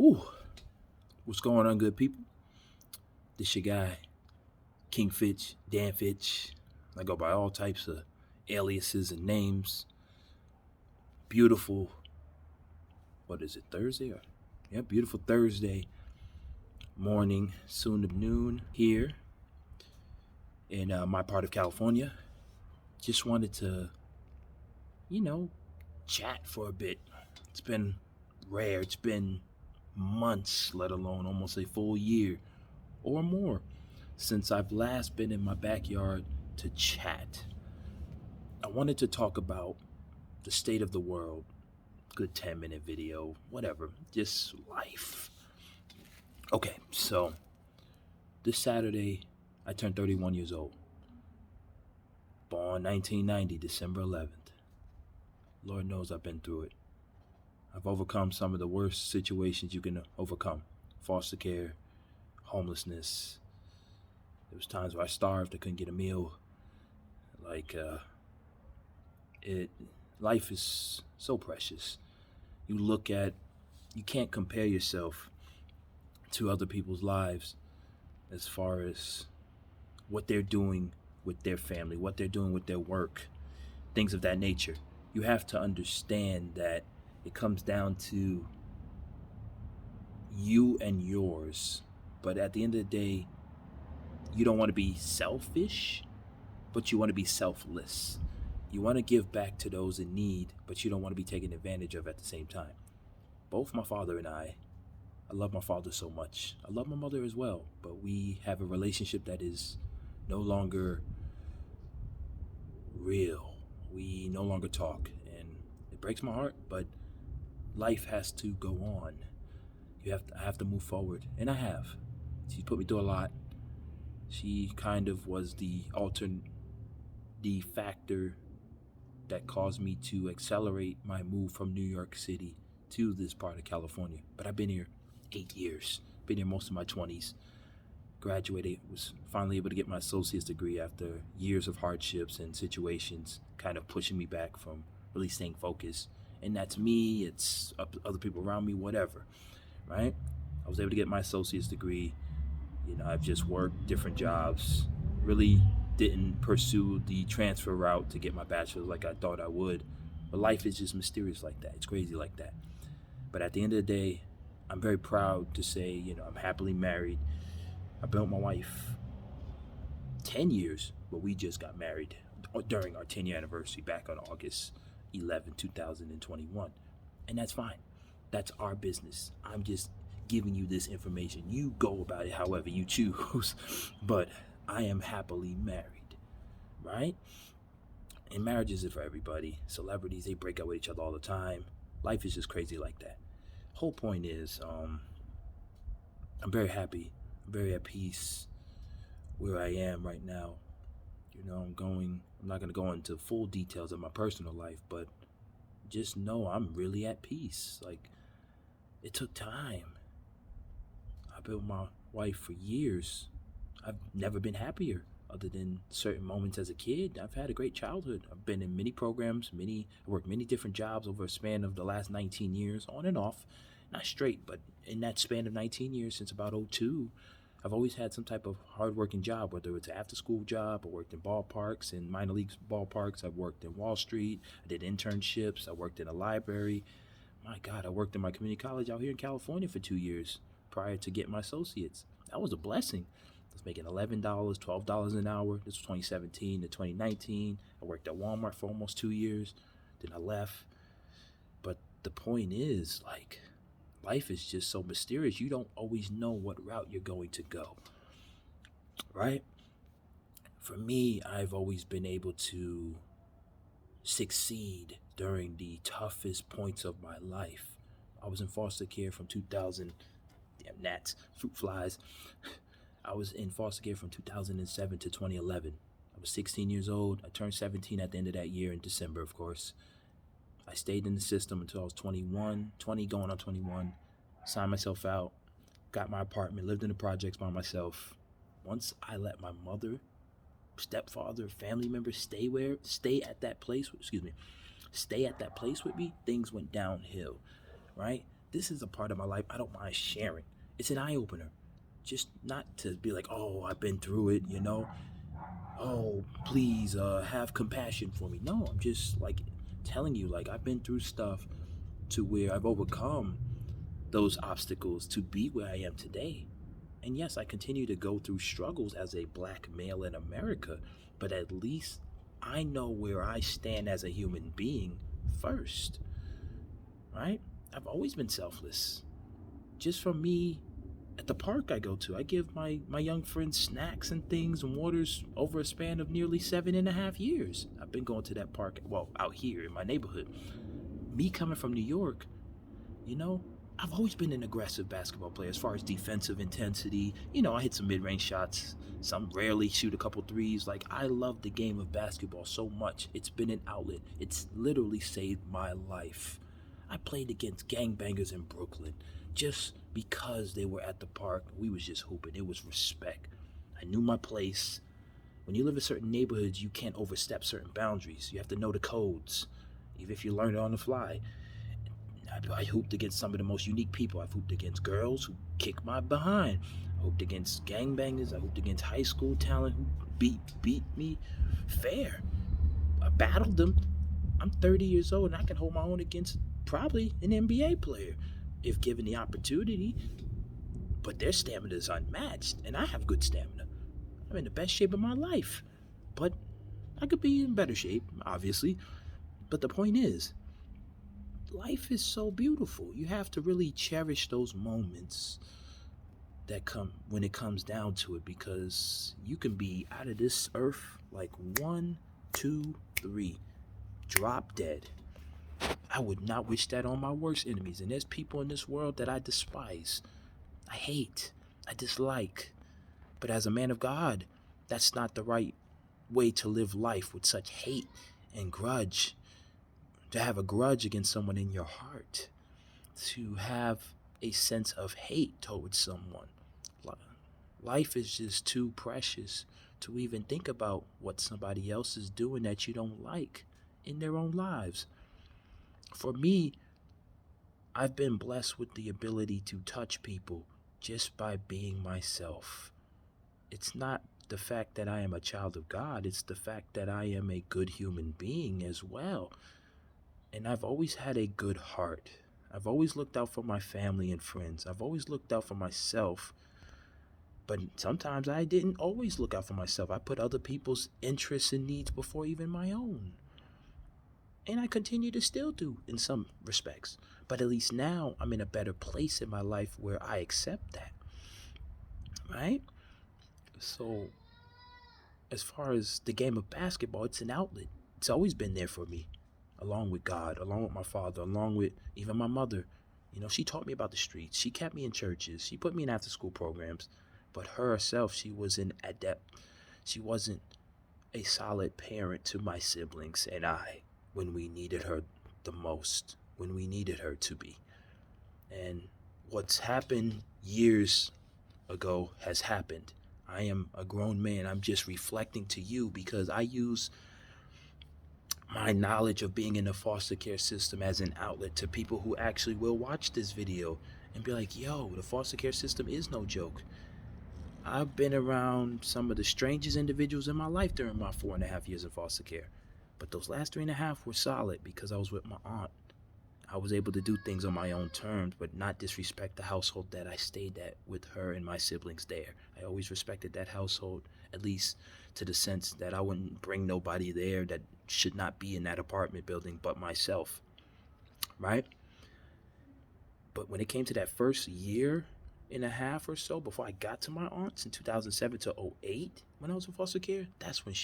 Whew. What's going on, good people? This your guy, King Fitch, Dan Fitch. I go by all types of aliases and names. Beautiful, what is it, Thursday? Yeah, beautiful Thursday morning, soon to noon here in my part of California. Just wanted to, you know, chat for a bit. It's been rare. It's been months, let alone almost a full year or more since I've last been in my backyard to chat. I wanted to talk about the state of the world, good 10-minute video, whatever, just life. Okay, so this Saturday, I turned 31 years old. Born 1990, December 11th. Lord knows I've been through it. I've overcome some of the worst situations you can overcome. Foster care, homelessness. There was times where I starved, I couldn't get a meal. It life is so precious. You can't compare yourself to other people's lives as far as what they're doing with their family, what they're doing with their work, things of that nature. You have to understand that it comes down to you and yours. But at the end of the day, you don't want to be selfish, but you want to be selfless. You want to give back to those in need, but you don't want to be taken advantage of at the same time. Both my father and I love my father so much. I love my mother as well, but we have a relationship that is no longer real. We no longer talk, and it breaks my heart, but life has to go on. I have to move forward, and I have. She's put me through a lot. She kind of was the factor that caused me to accelerate my move from New York City to this part of California. But I've been here 8 years, been here most of my 20s. Graduated, was finally able to get my associate's degree after years of hardships and situations kind of pushing me back from really staying focused. And that's me, it's other people around me, whatever, right? I was able to get my associate's degree. I've just worked different jobs, really didn't pursue the transfer route to get my bachelor's like I thought I would. But life is just mysterious like that. It's crazy like that. But at the end of the day, I'm very proud to say, I'm happily married. I've been with my wife 10 years, but we just got married during our 10-year anniversary back on August 11, 2021. And that's fine. That's our business. I'm just giving you this information. You go about it however you choose. But I am happily married, right? And marriage isn't for everybody. Celebrities, they break up with each other all the time. Life is just crazy like that. Whole point is, I'm very happy. I'm very at peace where I am right now. I'm not going to go into full details of my personal life, but just know I'm really at peace. Like, it took time. I've been with my wife for years. I've never been happier other than certain moments as a kid. I've had a great childhood. I've been in many programs, I worked many different jobs over a span of the last 19 years, on and off. Not straight, but in that span of 19 years, since about '02, I've always had some type of hardworking job, whether it's an after-school job. I worked in ballparks, in minor league ballparks. I've worked in Wall Street. I did internships. I worked in a library. My God, I worked in my community college out here in California for 2 years prior to getting my associates. That was a blessing. I was making $11, $12 an hour. This was 2017 to 2019. I worked at Walmart for almost 2 years. Then I left. But the point is, life is just so mysterious. You don't always know what route you're going to go, right? For me, I've always been able to succeed during the toughest points of my life. I was in foster care from 2000, damn gnats, fruit flies. I was in foster care from 2007 to 2011. I was 16 years old. I turned 17 at the end of that year in December, of course. I stayed in the system until I was 20 going on 21, signed myself out, got my apartment, lived in the projects by myself. Once I let my mother, stepfather, family members stay at that place with me, things went downhill, right? this is a part of my life I don't mind sharing. It's an eye opener. Just not to be like, oh, I've been through it, you know. Oh, please have compassion for me. No, I'm just like telling you, like, I've been through stuff to where I've overcome those obstacles to be where I am today. And yes, I continue to go through struggles as a black male in America, but at least I know where I stand as a human being first, right? I've always been selfless. Just for me, at the park I go to, I give my young friends snacks and things and waters over a span of nearly 7.5 years. I've been going to that park, well, out here in my neighborhood. Me coming from New York, you know, I've always been an aggressive basketball player as far as defensive intensity. You know, I hit some mid-range shots, some rarely shoot a couple threes. Like, I love the game of basketball so much. It's been an outlet. It's literally saved my life. I played against gangbangers in Brooklyn just because they were at the park. We was just hooping. It was respect. I knew my place. When you live in certain neighborhoods, you can't overstep certain boundaries. You have to know the codes, even if you learn it on the fly. I hooped against some of the most unique people. I've hooped against girls who kick my behind. I hooped against gangbangers. I hooped against high school talent who beat me fair. I battled them. I'm 30 years old and I can hold my own against probably an NBA player if given the opportunity. But their stamina is unmatched, and I have good stamina. I'm in the best shape of my life. But I could be in better shape, obviously. But the point is, life is so beautiful. You have to really cherish those moments that come when it comes down to it, because you can be out of this earth like 1, 2, 3, drop dead. I would not wish that on my worst enemies. And there's people in this world that I despise, I hate, I dislike. But as a man of God, that's not the right way to live life, with such hate and grudge. To have a grudge against someone in your heart, to have a sense of hate towards someone. Life is just too precious to even think about what somebody else is doing that you don't like in their own lives. For me, I've been blessed with the ability to touch people just by being myself. It's not the fact that I am a child of God, it's the fact that I am a good human being as well. And I've always had a good heart. I've always looked out for my family and friends. I've always looked out for myself. But sometimes I didn't always look out for myself. I put other people's interests and needs before even my own. And I continue to still do in some respects. But at least now I'm in a better place in my life where I accept that. Right? So, as far as the game of basketball, it's an outlet. It's always been there for me, along with God, along with my father, along with even my mother. You know, she taught me about the streets. She kept me in churches. She put me in after school programs. But herself, she was an adept. She wasn't a solid parent to my siblings and I when we needed her the most, when we needed her to be. And what's happened years ago has happened. I am a grown man. I'm just reflecting to you because I use my knowledge of being in the foster care system as an outlet to people who actually will watch this video and be like, yo, the foster care system is no joke. I've been around some of the strangest individuals in my life during my 4.5 years in foster care. But those last 3.5 were solid because I was with my aunt. I was able to do things on my own terms, but not disrespect the household that I stayed at with her and my siblings there. I always respected that household, at least to the sense that I wouldn't bring nobody there that should not be in that apartment building but myself, right? But when it came to that first year and a half or so before I got to my aunt's in 2007 to '08, when I was in foster care, that's when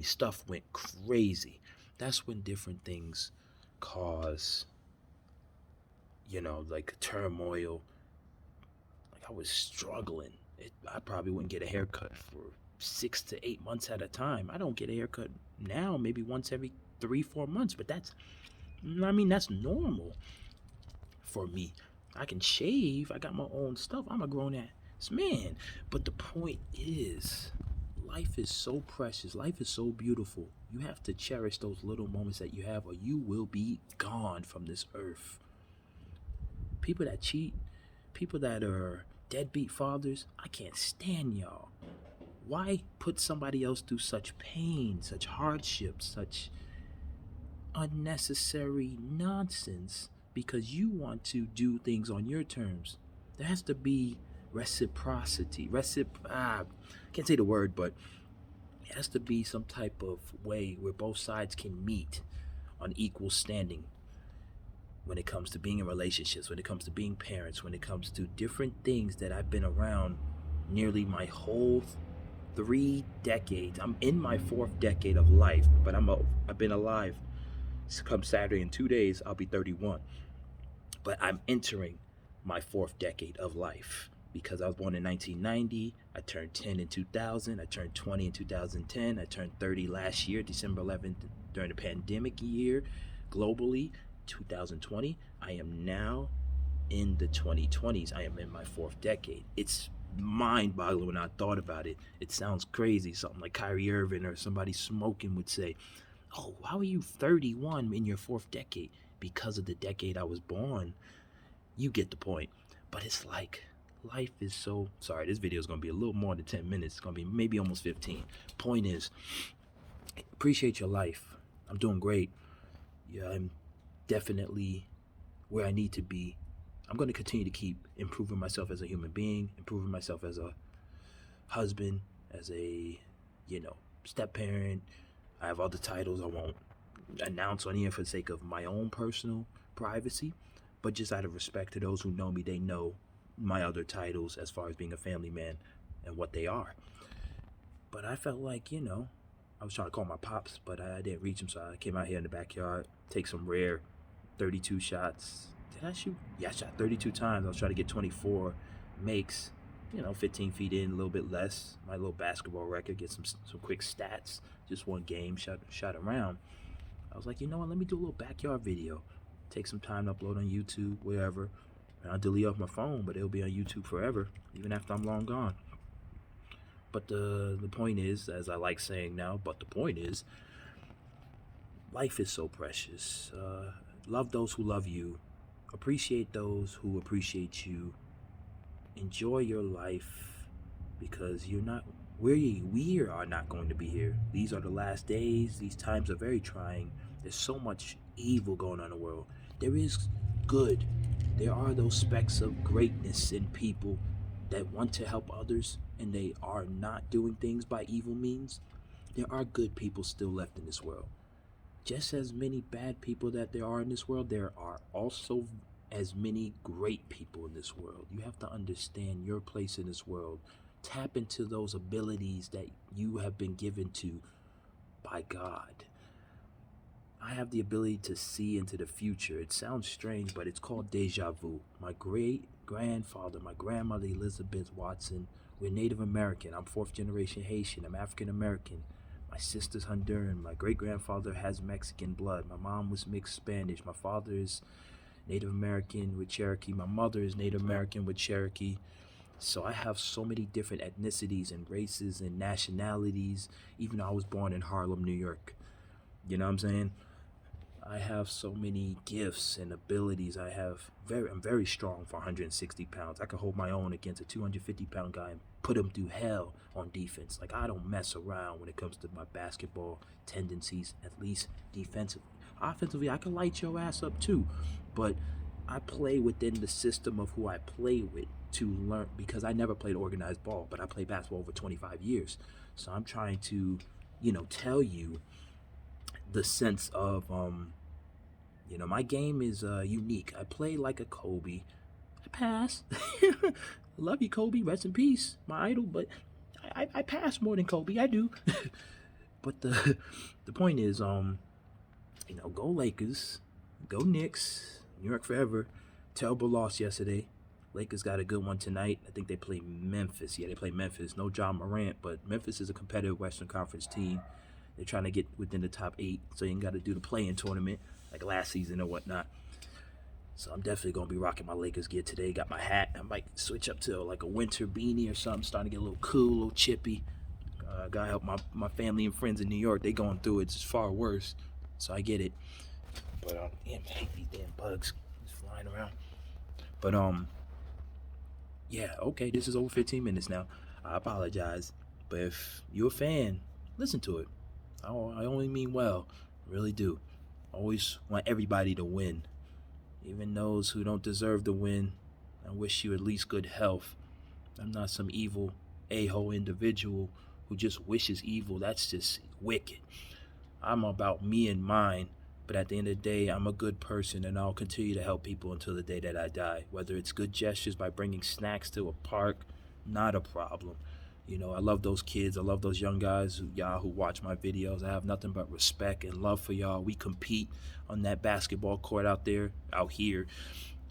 stuff went crazy. That's when different things cause, like turmoil. Like, I was struggling. I probably wouldn't get a haircut for 6 to 8 months at a time. I don't get a haircut now, maybe once every 3, 4 months, but that's normal for me. I can shave. I got my own stuff. I'm a grown ass man. But the point is, life is so precious. Life is so beautiful. You have to cherish those little moments that you have, or you will be gone from this earth. People that cheat, people that are deadbeat fathers, I can't stand y'all. Why put somebody else through such pain, such hardship, such unnecessary nonsense because you want to do things on your terms? There has to be reciprocity. Can't say the word, but it has to be some type of way where both sides can meet on equal standing when it comes to being in relationships, when it comes to being parents, when it comes to different things that I've been around nearly my whole 3 decades. I'm in my 4th decade of life, but I've been alive. Come Saturday in 2 days, I'll be 31. But I'm entering my 4th decade of life because I was born in 1990. I turned 10 in 2000. I turned 20 in 2010. I turned 30 last year, December 11th, during the pandemic year, globally, 2020. I am now in the 2020s. I am in my 4th decade. It's mind-boggling when I thought about it. It sounds crazy, something like Kyrie Irving or somebody smoking would say, oh, how are you 31 in your 4th decade? Because of the decade I was born. You get the point. But it's like, life is so... Sorry, this video is going to be a little more than 10 minutes. It's going to be maybe almost 15. Point is, appreciate your life. I'm doing great. Yeah, I'm definitely where I need to be. I'm going to continue to keep improving myself as a human being, improving myself as a husband, as a, step parent. I have other titles I won't announce on here for the sake of my own personal privacy, but just out of respect to those who know me, they know my other titles as far as being a family man and what they are. But I felt like, I was trying to call my pops, but I didn't reach him, so I came out here in the backyard, take some rare 32 shots. Did I shoot? Yeah, I shot 32 times. I was trying to get 24 makes, 15 feet in, a little bit less. My little basketball record, get some quick stats. Just one game, shot around. I was like, you know what, let me do a little backyard video. Take some time to upload on YouTube, wherever. And I'll delete off my phone, but it'll be on YouTube forever, even after I'm long gone. But the point is, as I like saying now, but the point is, life is so precious. Love those who love you. Appreciate those who appreciate you. Enjoy your life, because we are not going to be here. These are the last days. These times are very trying. There's so much evil going on in the world. There is good. There are those specks of greatness in people that want to help others, and they are not doing things by evil means. There are good people still left in this world. Just as many bad people that there are in this world, there are also as many great people in this world. You have to understand your place in this world. Tap into those abilities that you have been given to by God. I have the ability to see into the future. It sounds strange, but it's called deja vu. My great-grandfather, my grandmother, Elizabeth Watson, we're Native American. I'm 4th generation Haitian. I'm African American. My sister's Honduran. My great-grandfather has Mexican blood. My mom was mixed Spanish. My father is Native American with Cherokee. My mother is Native American with Cherokee. So I have so many different ethnicities and races and nationalities, even though I was born in Harlem, New York. You know what I'm saying? I have so many gifts and abilities. I'm very strong for 160 pounds. I can hold my own against a 250-pound guy and put him through hell on defense. Like, I don't mess around when it comes to my basketball tendencies, at least defensively. Offensively, I can light your ass up too, but I play within the system of who I play with to learn, because I never played organized ball, but I played basketball over 25 years. So I'm trying to, tell you the sense of, my game is unique. I play like a Kobe. I pass. Love you, Kobe. Rest in peace, my idol. But I pass more than Kobe. I do. But the point is, go Lakers, go Knicks, New York forever. Terrible loss yesterday. Lakers got a good one tonight. I think they play Memphis. Yeah, they play Memphis. No John Morant, but Memphis is a competitive Western Conference team. They're trying to get within the top 8, so you ain't got to do the play-in tournament like last season or whatnot. So I'm definitely going to be rocking my Lakers gear today. Got my hat. I might switch up to like a winter beanie or something. Starting to get a little cool, a little chippy. Gotta help my family and friends in New York. They going through it. It's far worse. So I get it. But, yeah, man, these damn bugs just flying around. But yeah, okay, this is over 15 minutes now. I apologize. But if you're a fan, listen to it. I only mean well. I really do. I always want everybody to win. Even those who don't deserve to win. I wish you at least good health. I'm not some evil a-hole individual who just wishes evil. That's just wicked. I'm about me and mine. But at the end of the day, I'm a good person and I'll continue to help people until the day that I die. Whether it's good gestures by bringing snacks to a park, not a problem. You know, I love those kids. I love those young guys, y'all who watch my videos. I have nothing but respect and love for y'all. We compete on that basketball court out here.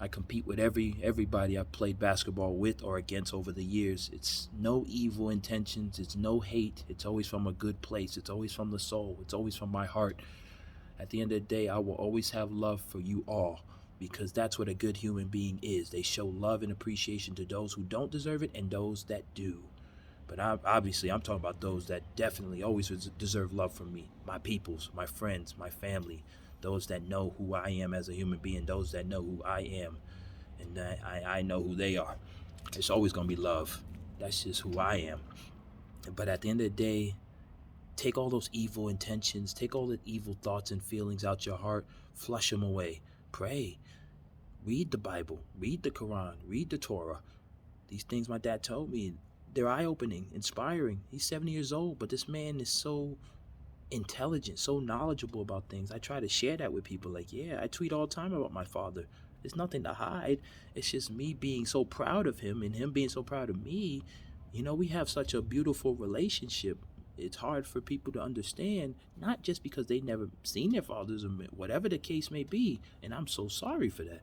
I compete with everybody I've played basketball with or against over the years. It's no evil intentions. It's no hate. It's always from a good place. It's always from the soul. It's always from my heart. At the end of the day, I will always have love for you all because that's what a good human being is. They show love and appreciation to those who don't deserve it and those that do. But obviously, I'm talking about those that definitely always deserve love from me. My peoples, my friends, my family, those that know who I am as a human being, those that know who I am, and that I know who they are. It's always going to be love. That's just who I am. But at the end of the day, take all those evil intentions, take all the evil thoughts and feelings out your heart, flush them away. Pray. Read the Bible, read the Quran, read the Torah. These things my dad told me, they're eye-opening, inspiring. He's 70 years old, but this man is so intelligent, so knowledgeable about things. I try to share that with people. Like, yeah, I tweet all the time about my father. There's nothing to hide. It's just me being so proud of him and him being so proud of me. You know, we have such a beautiful relationship. It's hard for people to understand, not just because they never seen their fathers or whatever the case may be, and I'm so sorry for that,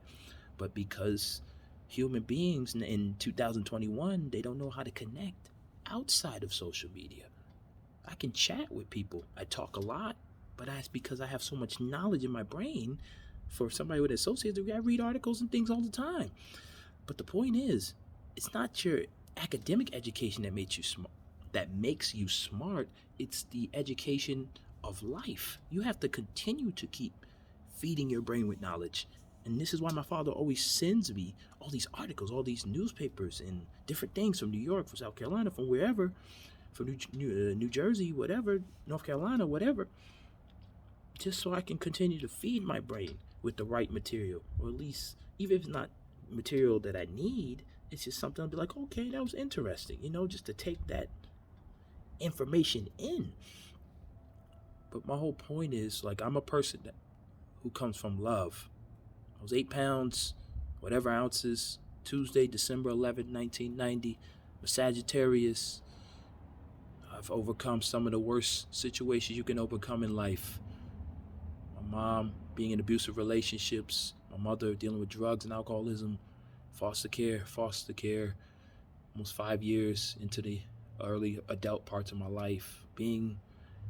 but because human beings in 2021, they don't know how to connect outside of social media. I can chat with people. I talk a lot, but that's because I have so much knowledge in my brain. For somebody with an associate's degree, I read articles and things all the time. But the point is, it's not your academic education that makes you smart. It's the education of life. You have to continue to keep feeding your brain with knowledge. And this is why my father always sends me all these articles, all these newspapers, and different things from New York, from South Carolina, from wherever, from New Jersey, whatever, North Carolina, whatever, just so I can continue to feed my brain with the right material, or at least, even if it's not material that I need, it's just something I'll be like, okay, that was interesting, just to take that information in. But my whole point is, like, I'm a person who comes from love. I was 8 pounds, whatever ounces, Tuesday, December 11th, 1990. I'm a Sagittarius. I've overcome some of the worst situations you can overcome in life. My mom being in abusive relationships, my mother dealing with drugs and alcoholism, foster care, almost 5 years into the early adult parts of my life, being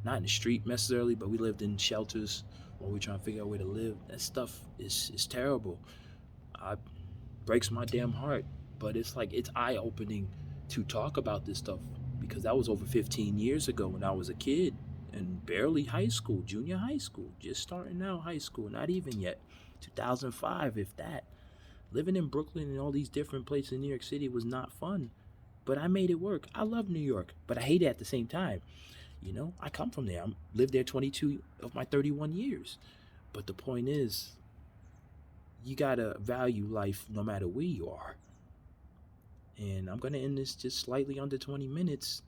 not in the street necessarily, but we lived in shelters while we were trying to figure out where to live. That stuff is terrible. It breaks my damn heart, but it's eye-opening to talk about this stuff because that was over 15 years ago when I was a kid and barely junior high school, just starting out high school, not even yet. 2005, if that. Living in Brooklyn and all these different places in New York City was not fun, but I made it work. I love New York, but I hate it at the same time. I come from there. I lived there 22 of my 31 years. But the point is, you gotta value life no matter where you are. And I'm gonna end this just slightly under 20 minutes.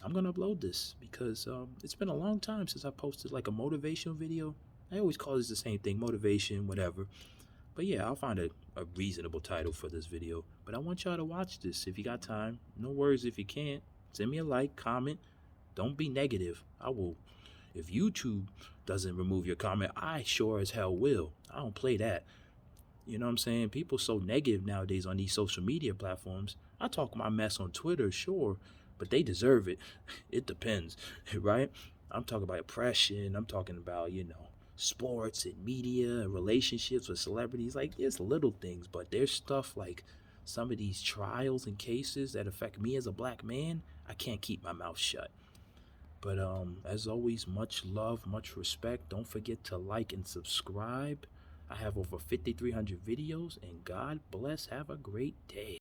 I'm gonna upload this because it's been a long time since I posted like a motivational video. I always call this the same thing, motivation, whatever. But yeah, I'll find a reasonable title for this video. But I want y'all to watch this if you got time. No worries if you can't. Send me a like, comment. Don't be negative. I will. If YouTube doesn't remove your comment, I sure as hell will. I don't play that. You know what I'm saying? People so negative nowadays on these social media platforms. I talk my mess on Twitter, sure, but they deserve it. It depends, right? I'm talking about oppression. I'm talking about, sports and media and relationships with celebrities. Like, there's little things, but there's stuff like some of these trials and cases that affect me as a black man. I can't keep my mouth shut. But as always, much love, much respect. Don't forget to like and subscribe. I have over 5,300 videos, and God bless. Have a great day.